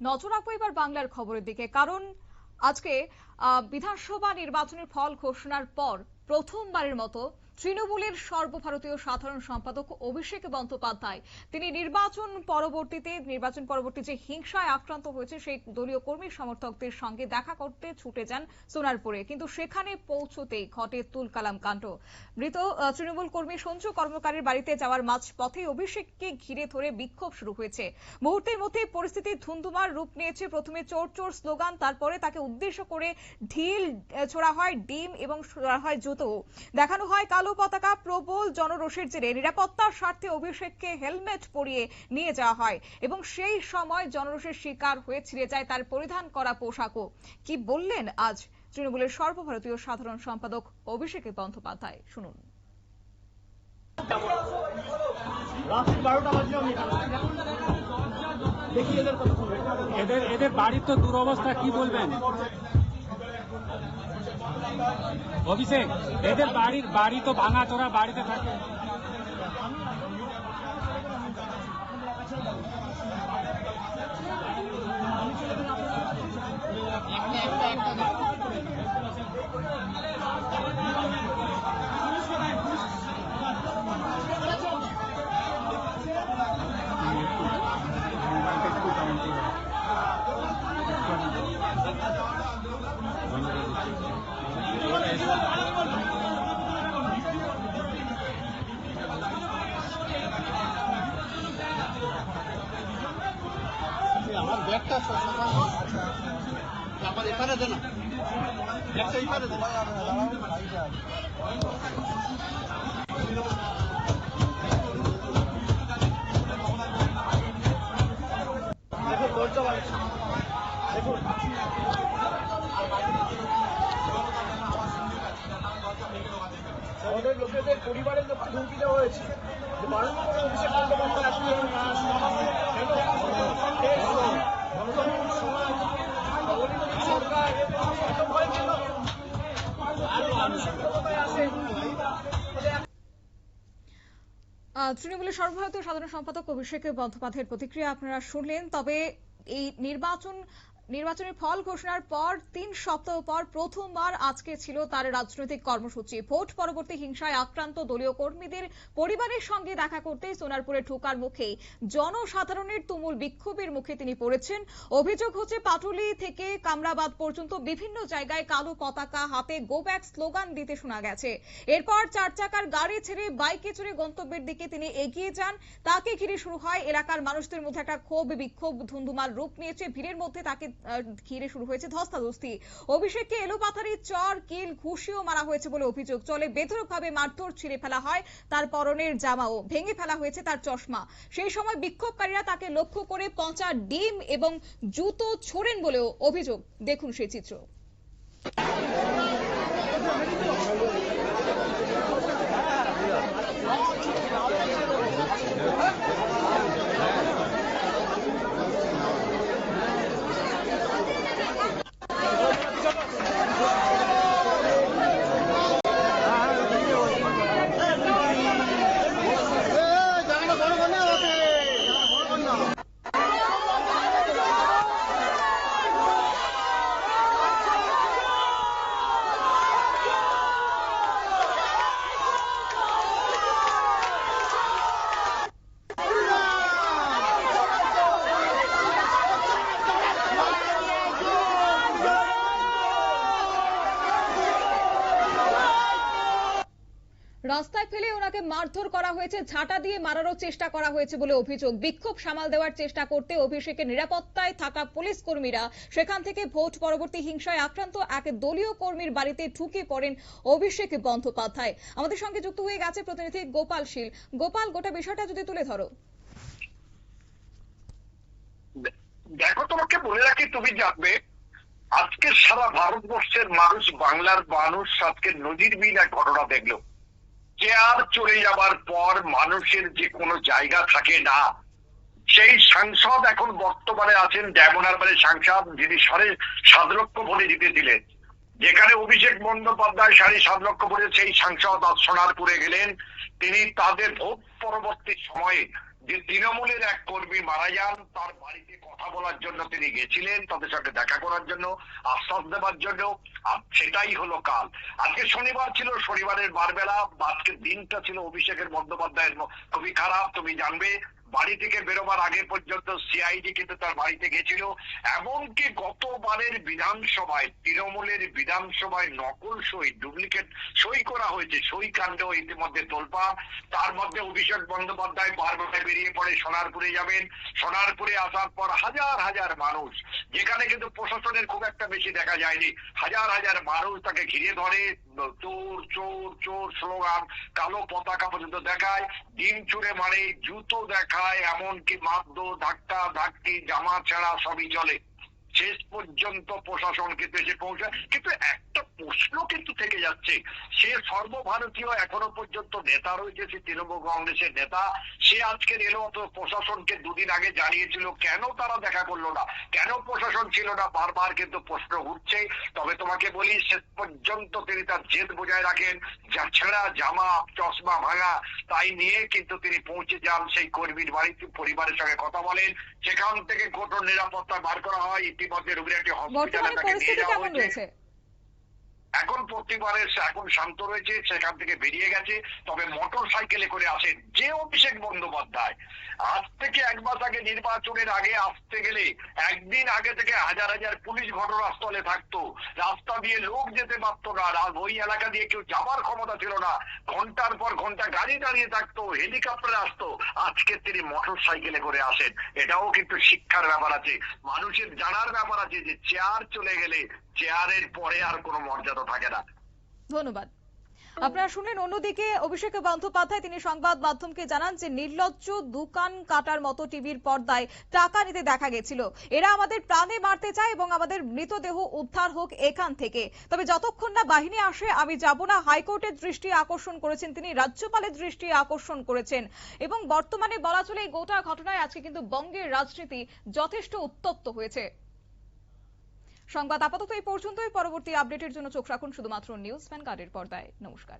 নজর রাখবো এবার বাংলার খবরের দিকে, কারণ আজকে বিধানসভা নির্বাচনের ফল ঘোষণার পর প্রথমবারের মতো তৃণমূলের সর্বভারতীয় সাধারণ সম্পাদক অভিষেক বন্দ্যোপাধ্যায় তিনি নির্বাচন পরবর্তী যে হিংসায় আক্রান্ত হয়েছে সেই দলীয় কর্মী সমর্থকদের সঙ্গে দেখা করতে ছুটে যান সোনারপুরে, কিন্তু সেখানে পৌঁছতেই ঘটে তুলকালাম কাণ্ড। মৃত তৃণমূল কর্মী সঞ্জু কর্মকারের বাড়িতে যাওয়ার মাঝপথে অভিষেককে ঘিরে ধরে বিক্ষোভ শুরু হয়েছে। মুহূর্তের মধ্যে পরিস্থিতি ধুন্ধুমার রূপ নিয়েছে। প্রথমে চোর চোর স্লোগান, তারপরে তাকে উদ্দেশ্য করে ঢিল ছোড়া হয়, ডিম এবং ছোড়া হয় জুতো, দেখানো হয় কালো পতাকা। প্রবল জনরোষের জেরে নিরাপত্তার স্বার্থে অভিষেককে হেলমেট পরিয়ে নিয়ে যাওয়া হয় এবং সেই সময় জনরোষের শিকার হয়ে ছিঁড়ে যায় তার পরিধান করা পোশাকও। কি বললেন আজ তৃণমূলের সর্বভারতীয় সাধারণ সম্পাদক অভিষেক বন্দ্যোপাধ্যায়, শুনুন। এদের বাড়ির তো দুরবস্থা, কি বলবেন অভিষেক? এদের বাড়ি তো ভাঙাচোরা, বাড়িতে থাকে। আমার ব্যাগটা আমার এখানে দেন, ব্যাগটা এখানে দেন। দেখুন দরজা লাগছে, দেখুন আমাদের লোকেদের পরিবারের লোককে হুমকি দেওয়া হয়েছে। বারণ করে অভিষেক বন্দ্যোপাধ্যায় তৃণমূলের সর্বভারতীয় সাধারণ সম্পাদক অভিষেক বন্দ্যোপাধ্যায়ের প্রতিক্রিয়া আপনারা শুনলেন। তবে এই নির্বাচনের ফল ঘোষণার পর 3 সপ্তাহ পর প্রথমবার আজকে ছিল তার রাজনৈতিক কর্মসূচি। ভোট পরবর্তী হিংসায় আক্রান্ত দলীয় কর্মীদের পরিবারের সঙ্গে দেখা করতে সোনারপুরে ঢোকার মুখে জনসাধারণের তুমুল বিক্ষোভের মুখে তিনি পড়েছেন। অভিযোগ হচ্ছে পাটুলি থেকে কামরাবাদ পর্যন্ত বিভিন্ন জায়গায় কালো পতাকা হাতে গো ব্যাক স্লোগান দিতে শোনা গেছে। এরপর 4 চাকার গাড়ি ছেড়ে বাইকে চড়ে গন্তব্যের দিকে তিনি এগিয়ে যান। তাকে ঘিরে শুরু হয় এলাকার মানুষদের মধ্যে একটা ক্ষোভ বিক্ষোভ, ধুন্ধুমার রূপ নিয়েছে। ভিড়ের মধ্যে তাকে ঘিরে শুরু হয়েছে ধস্তাধস্তি। অভিষেককে এলোপাথারি চর, কিল, ঘুষিও মারা হয়েছে বলে অভিযোগ। চলে বেধড়কভাবে মারধর, ছিঁড়ে ফেলা হয় তার পরনের জামাও, ভেঙে ফেলা হয়েছে তার চশমা। সেই সময় বিক্ষোভকারীরা তাকে লক্ষ্য করে পচা ডিম এবং জুতো ছোড়েন বলেও অভিযোগ। দেখুন সেই চিত্র। রাস্তায় ফেলে ওনাকে মারধর করা হয়েছে, ঝাঁটা দিয়ে মারারও চেষ্টা করা হয়েছে বলে অভিযোগ। বিক্ষোভ সামাল দেওয়ার চেষ্টা করতে অভিষেকের নিরাপত্তায় থাকা পুলিশ কর্মীরা সেখান থেকে ভোট পরবর্তী হিংসায় আক্রান্ত এক দলীয় কর্মীর বাড়িতে ঢুকে পড়েন অভিষেক বন্দ্যোপাধ্যায়। আমাদের সঙ্গে যুক্ত হয়ে গেছে প্রতিনিধি গোপাল শীল। গোপাল, গোটা বিষয়টা যদি তুলে ধরো। দেখো, তোমাকে বলে রাখি, তুমি জানবে আজকে সারা ভারতবর্ষের মানুষ, বাংলার মানুষ আজকে নজিরবিহীন এক ঘটনা দেখলো। চেয়ার চলে যাবার পর মানুষের যে কোনো জায়গা থাকে না। সেই সাংসদ এখন বর্তমানে আছেন ডেমোনারবারের সাংসদ, যিনি 7.5 লক্ষ ভোটে জিতেছিলেন। যেখানে অভিষেক বন্দ্যোপাধ্যায় 7.5 লক্ষ ভোটে সেই সাংসদ আজ সোনারপুরে গেলেন। তিনি তাদের ভোট পরবর্তী সময়ে যে তৃণমূলের এক কর্মী মারা যান, তার বাড়িতে কথা বলার জন্য তিনি গেছিলেন, তাদের সাথে দেখা করার জন্য, আশ্বাস দেওয়ার জন্য। আর সেটাই হলো কাল। আজকে শনিবার ছিল, শনিবারের বারবেলা। আজকের দিনটা ছিল অভিষেকের বন্দ্যোপাধ্যায়ের খুবই খারাপ। তুমি জানবে, বাড়ি থেকে বেরোবার আগে পর্যন্ত সিআইডি কিন্তু তার বাড়িতে গেছিল। এমনকি গতবারের বিধানসভায়, তৃণমূলের বিধানসভায় নকল সই, ডুপ্লিকেট সই করা হয়েছে। সই কাণ্ড ইতিমধ্যে তোলপাড়। তার মধ্যে অভিষেক বন্দ্যোপাধ্যায় বারবার বেরিয়ে পড়ে সোনারপুরে যাবেন। সোনারপুরে আসার পর হাজার হাজার মানুষ, যেখানে কিন্তু প্রশাসনের খুব একটা বেশি দেখা যায়নি, হাজার হাজার মানুষ তাকে ঘিরে ধরে, চোর চোর চোর স্লোগান, কালো পতাকা পর্যন্ত দেখায়, ডিম চুড়ে মারে, জুতো দেখায়, এমনকি মারধর, ধাক্কা ধাক্কি, জামা ছেঁড়া সবই চলে। শেষ পর্যন্ত প্রশাসন কিন্তু এসে পৌঁছায়। কিন্তু একটা প্রশ্ন কিন্তু থেকে যাচ্ছে, সে সর্বভারতীয় এখনো পর্যন্ত নেতা রয়েছে, সে তৃণমূল কংগ্রেসের নেতা। সে আজকের এলো, তো প্রশাসনকে দুদিন আগে জানিয়েছিল, কেন তারা দেখা করলো না, কেন প্রশাসন ছিল না, বারবার কিন্তু প্রশ্ন উঠছে। তবে তোমাকে বলি, শেষ পর্যন্ত তিনি তার জেদ বজায় রাখেন। যা ছেঁড়া জামা, চশমা ভাঙা, তাই নিয়ে কিন্তু তিনি পৌঁছে যান সেই কর্মীর বাড়িতে, পরিবারের সঙ্গে কথা বলেন। সেখান থেকে কঠোর নিরাপত্তা বার করা হয়। ইতিমধ্যে রুগীরাটি হসপিটালে বর্তমানে তাকে নিয়ে পরিস্থিতি যাওয়া কেমন হয়েছে। রয়েছে? এখন প্রতিবারের এখন শান্ত রয়েছে, সেখান থেকে বেরিয়ে গেছে। তবে মোটর সাইকেলে করে আসেন যে অভিষেক বন্দ্যোপাধ্যায়। আজ থেকে এক মাস আগে, নির্বাচনের আগে আসতে গেলে একদিন আগে থেকে হাজার হাজার পুলিশ ঘটনাস্থলে থাকতো, রাস্তা দিয়ে লোক যেতে পারতো না, ওই এলাকা দিয়ে কেউ যাবার ক্ষমতা ছিল না, ঘন্টার পর ঘন্টা গাড়ি দাঁড়িয়ে থাকতো, হেলিকপ্টারে আসতো। আজকে তিনি মোটর সাইকেলে করে আসেন। এটাও কিন্তু শিক্ষার ব্যাপার আছে, মানুষের জানার ব্যাপার আছে যে চেয়ার চলে গেলে চেয়ারের পরে আর কোনো মর্যাদা থাকে না। ধন্যবাদ। আপনারা শুনলেন। অন্যদিকে অভিষেক বন্দ্যোপাধ্যায় তিনি সংবাদ মাধ্যমকে জানান যে নির্লজ্জ দোকান কাটার মতো টিভির পর্দায় টাকা নিতে দেখা গেছিল। এরা আমাদের প্রাণে মারতে চায় এবং আমাদের মৃতদেহ উদ্ধার হোক এখান থেকে। তবে যতক্ষণ না বাহিনী আসে আমি যাব না। হাইকোর্টের দৃষ্টি আকর্ষণ করেছেন তিনি, রাজ্যপালের দৃষ্টি আকর্ষণ করেছেন। এবং বর্তমানে বলা চলে এই গোটা ঘটনায় আজকে কিন্তু বঙ্গের রাজনীতি যথেষ্ট উত্তপ্ত হয়েছে। সংবাদ আপাতত এই পর্যন্তই। পরবর্তী আপডেটের জন্য চোখ রাখুন শুধুমাত্র নিউজ ভ্যানগার্ডের পর্দায়। নমস্কার।